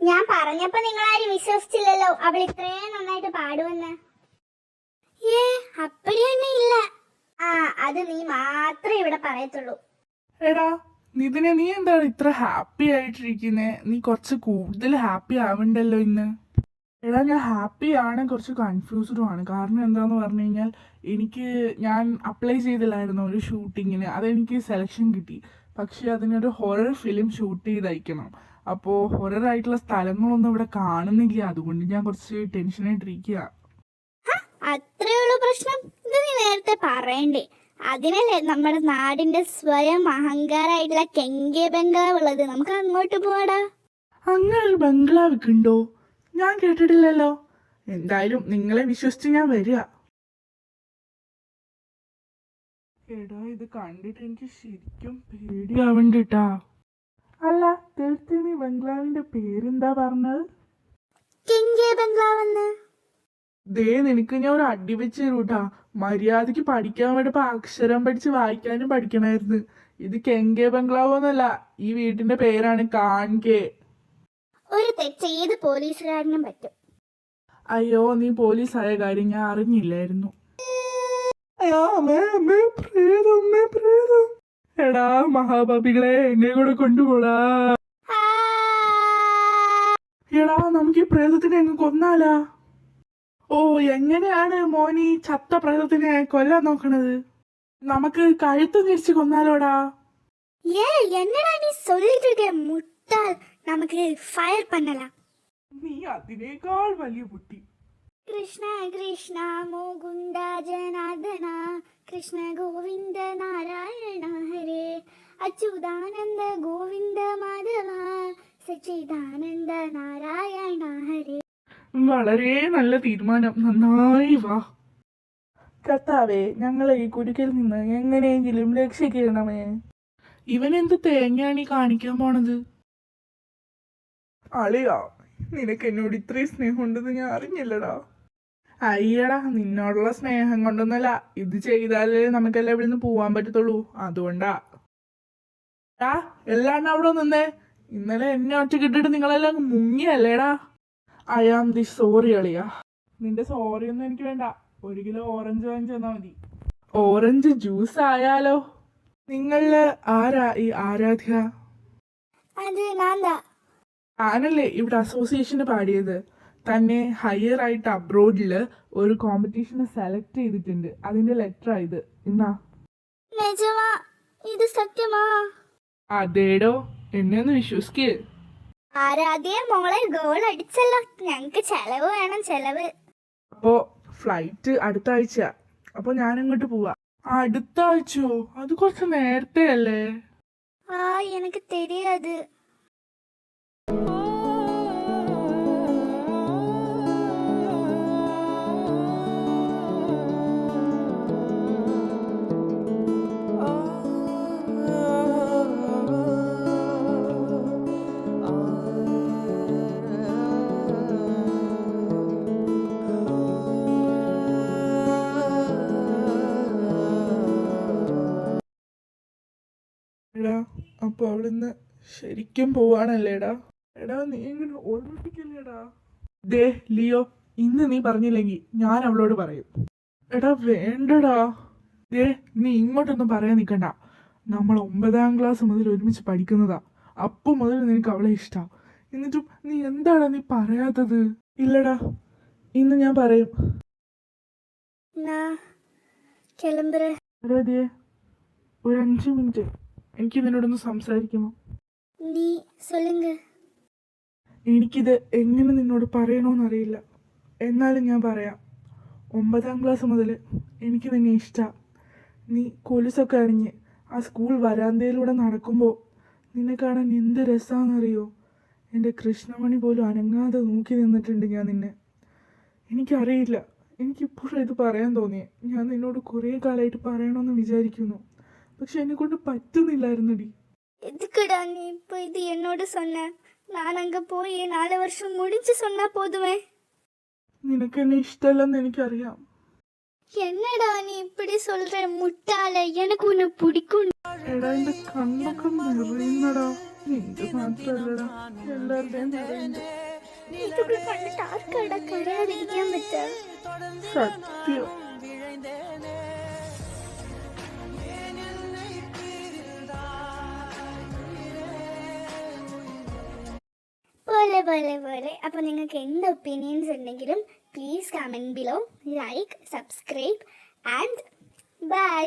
ഞാൻ പറഞ്ഞപ്പോ നിങ്ങളാരും വിശ്വസിച്ചില്ലല്ലോ അവൾ ഇത്രയും നന്നായിട്ട് പാടുമെന്ന്. അപ്പടിയൊന്നും ഇല്ല. ആ, അത് നീ മാത്രമേ ഇവിടെ പറയത്തുള്ളൂ. എടാ നിതിനെ, നീ എന്താണ് ഇത്ര ഹാപ്പി ആയിട്ടിരിക്കുന്നേ? നീ കുറച്ച് കൂടുതൽ ഹാപ്പി ആവണ്ടല്ലോ ഇന്ന്. എടാ ഞാൻ ഹാപ്പി ആണ്, കുറച്ച് കൺഫ്യൂസ്ഡും ആണ്. കാരണം എന്താന്ന് പറഞ്ഞു കഴിഞ്ഞാൽ ഞാൻ അപ്ലൈ ചെയ്തില്ലായിരുന്നു ഒരു ഷൂട്ടിങ്ങിന്. അതെനിക്ക് സെലക്ഷൻ കിട്ടി. പക്ഷെ അതിനൊരു ഹൊറർ ഫിലിം ഷൂട്ട് ചെയ്ത് അയക്കണം. അപ്പോൾ ഹൊറർ ആയിട്ടുള്ള സ്ഥലങ്ങളൊന്നും ഇവിടെ കാണുന്നില്ല. അതുകൊണ്ട് ഞാൻ കുറച്ച് ടെൻഷനായിട്ടിരിക്കുക. അത്രയുള്ള പ്രശ്നം ഇത് നീ നേരത്തെ പറയണ്ടേ? അതിനല്ലേ നമ്മുടെ നാടിന്റെ സ്വയം അഹങ്കാരായിട്ടുള്ള കെങ്കെ ബംഗ്ലാവ് ഉള്ളത്. നമുക്ക് അങ്ങോട്ട് പോവാടാ. അങ്ങനെ ഒരു ബംഗ്ലാവ് ഉണ്ടോ? ഞാൻ കേട്ടിട്ടില്ലല്ലോ. എന്തായാലും നിങ്ങളെ വിശ്വസിച്ച് ഞാൻ വരിക. എടാ ഇത് കണ്ടിട്ട് എനിക്ക് ശരിക്കും പേടിയാവണ്ടിട്ടാ. അല്ല തീർച്ചയായും നീ ബംഗ്ലാവിന്റെ പേരെന്താ പറഞ്ഞത്? കെങ്കെ ബംഗ്ലാവ്. ദേ നിനക്ക് ഞാൻ ഒരു അടി വെച്ച് തരൂട്ടാ. മര്യാദക്ക് പഠിക്കാൻ വേണ്ടിപ്പോ അക്ഷരം പഠിച്ച് വായിക്കാനും പഠിക്കണായിരുന്നു. ഇത് കെങ്കെ ബംഗ്ലാവ് ഒന്നല്ല, ഈ വീട്ടിന്റെ പേരാണ് കാൻകെ. ഒരു തെറ്റ് ഏത് പോലീസുകാരനും പറ്റും. അയ്യോ, നീ പോലീസായ കാര്യം ഞാൻ അറിഞ്ഞില്ലായിരുന്നു. എടാ മഹാപാപികളെ, എന്നെ കൂടെ കൊണ്ടുപോടാ. എടാ നമുക്ക് ഈ പ്രേതത്തിനെ അങ്ങ് കൊന്നാലാ? ഓ, എങ്ങനെയാണ് മോനി ചത്ത പ്രേതത്തിനെ കൊല്ലാൻ നോക്കണത്? നമുക്ക് കഴുത്ത് തിരിച്ച് കൊന്നാലോടാ. என்னடா நீ சொல்லிட்டு இருக்க முட்டாள்? நமக்கு ஃபயர் பண்ணலாம். നീ അതിനേക്കാൾ വലിയ ബുദ്ധി. കൃഷ്ണ കൃഷ്ണ മുകുന്ദ ജനാർദ്ദന കൃഷ്ണ ഗോവിന്ദ നാരായണ ഹരേ അച്യുതാനന്ദ ഗോവിന്ദ മാധവ സച്ചിദാനന്ദ നാരായണ ഹരേ. വളരെ നല്ല തീരുമാനം, നന്നായി വാ. കർത്താവേ, ഞങ്ങളെ ഈ കുരുക്കിൽ നിന്ന് എങ്ങനെയെങ്കിലും രക്ഷിക്കണമേ. ഇവനെന്ത് തേങ്ങയാണ് ഈ കാണിക്കാൻ പോണത്? അളിയാ, നിനക്ക് എന്നോട് ഇത്രയും സ്നേഹം ഉണ്ടെന്ന് ഞാൻ അറിഞ്ഞില്ലടാ. അയ്യടാ, നിന്നോടുള്ള സ്നേഹം കൊണ്ടൊന്നല്ല, ഇത് ചെയ്താലേ നമുക്കെല്ലാം ഇവിടെ നിന്ന് പോവാൻ പറ്റത്തുള്ളൂ, അതുകൊണ്ടാ. എല്ലാം അവിടെ നിന്നേ. ഇന്നലെ എന്നെ ഒറ്റ കിട്ടിട്ട് നിങ്ങളെല്ലാം മുങ്ങിയല്ലേടാ. ഐ ആം ദി സോറി അളിയാ. നിന്റെ സോറി ഒന്നും എനിക്ക് വേണ്ട. 1 കിലോ ഓറഞ്ച് വാങ്ങിച്ചു തന്നാ മതി. ഓറഞ്ച് ജ്യൂസ് ആയാലോ? നിങ്ങളില് ആരാ ഈ ആരാധ്യ? ആനല്ലേ ഇവിടെ അസോസിയേഷന് പാടിയത്. തന്നെ ഹയർ ആയിട്ട് അബ്രോഡില് ഒരു കോമ്പറ്റീഷന് സെലക്ട് ചെയ്തിട്ടുണ്ട്. അതിന്റെ ലെറ്റർ ആയത്. ഇന്നാ. ഇത് സത്യമാ? അതേടോ, എന്നെ ഒന്ന് വിശ്വസിക്ക്. ആരാധ്യ മോളെ ഗോൾ അടിച്ചല്ലോ. ഞങ്ങക്ക് ചെലവ് വേണം, ചെലവ്. അപ്പോ ഫ്ലൈറ്റ് അടുത്ത ആഴ്ച. അപ്പൊ ഞാൻ അങ്ങോട്ട് പോവാ. അടുത്ത ആഴ്ചയോ? അത് കുറച്ച് നേരത്തെ അല്ലേ? എനിക്ക് தெரியாது. എടാ, അപ്പൊ അവിടുന്ന് ശരിക്കും പോവാണല്ലേടാ? എടാ നീ ഇങ്ങനെ ഓർമ്മിപ്പിക്കല്ലേടാ. ദേ ലിയോ, ഇന്ന് നീ പറഞ്ഞില്ലെങ്കിൽ ഞാൻ അവളോട് പറയും. എടാ വേണ്ടടാ. ദേ നീ ഇങ്ങോട്ടൊന്നും പറയാൻ നിൽക്കണ്ട. നമ്മൾ 9ാം ക്ലാസ് മുതൽ ഒരുമിച്ച് പഠിക്കുന്നതാ. അപ്പം മുതൽ നിനക്ക് അവളെ ഇഷ്ടാ. എന്നിട്ടും നീ എന്താടാ നീ പറയാത്തത്? ഇല്ലടാ, ഇന്ന് ഞാൻ പറയും. ദേ ഒരു 5 മിനിറ്റ് എനിക്ക് നിന്നോടൊന്ന് സംസാരിക്കണം. എനിക്കിത് എങ്ങനെ നിന്നോട് പറയണമെന്നറിയില്ല. എന്നാലും ഞാൻ പറയാം. 9ാം ക്ലാസ് മുതൽ എനിക്ക് നിന്നെ ഇഷ്ടമാണ്. നീ കൊലുസൊക്കെ അണിഞ്ഞ് ആ സ്കൂൾ വരാന്തയിലൂടെ നടക്കുമ്പോൾ നിന്നെ കാണാൻ എന്ത് രസമാണെന്നറിയോ? എൻ്റെ കൃഷ്ണമണി പോലും അനങ്ങാതെ നോക്കി നിന്നിട്ടുണ്ട് ഞാൻ നിന്നെ. എനിക്കറിയില്ല, എനിക്കിപ്പോഴും ഇത് പറയാൻ തോന്നിയേ. ഞാൻ നിന്നോട് കുറേ കാലമായിട്ട് പറയണമെന്ന് വിചാരിക്കുന്നു, പക്ഷെ എന്നെ കൊണ്ട് പറ്റുന്നില്ലായിരുന്നടി. எதுக்குடா நீ இப்போ இது என்னோட சொன்ன? நான் அங்க போய் 4 வருஷம் முடிஞ்சு சொன்னா போதுமே. നിനക്ക് എന്നെ ഇഷ്ടമല്ലെന്ന് എനിക്കറിയാം. என்னடா நீ இப்படி சொல்ற முட்டாள? எனக்கு உன்னை பிடிக்கும். എടാ, എന്റെ കണ്ണൊക്കെ നിറയുന്നടാ. നിന്റെ മാത്രല്ലടാ എല്ലാവരുടെയും പറയുന്നു. ഇതൊക്കെ കണ്ടിട്ട് ആർക്കാടാ കരയാതിരിക്കാൻ പറ്റുക? സത്യം. പോലെ പോലെ പോലെ. അപ്പോൾ നിങ്ങൾക്ക് എന്ത് ഒപ്പീനിയൻസ് ഉണ്ടെങ്കിലും please comment below, like, subscribe and by.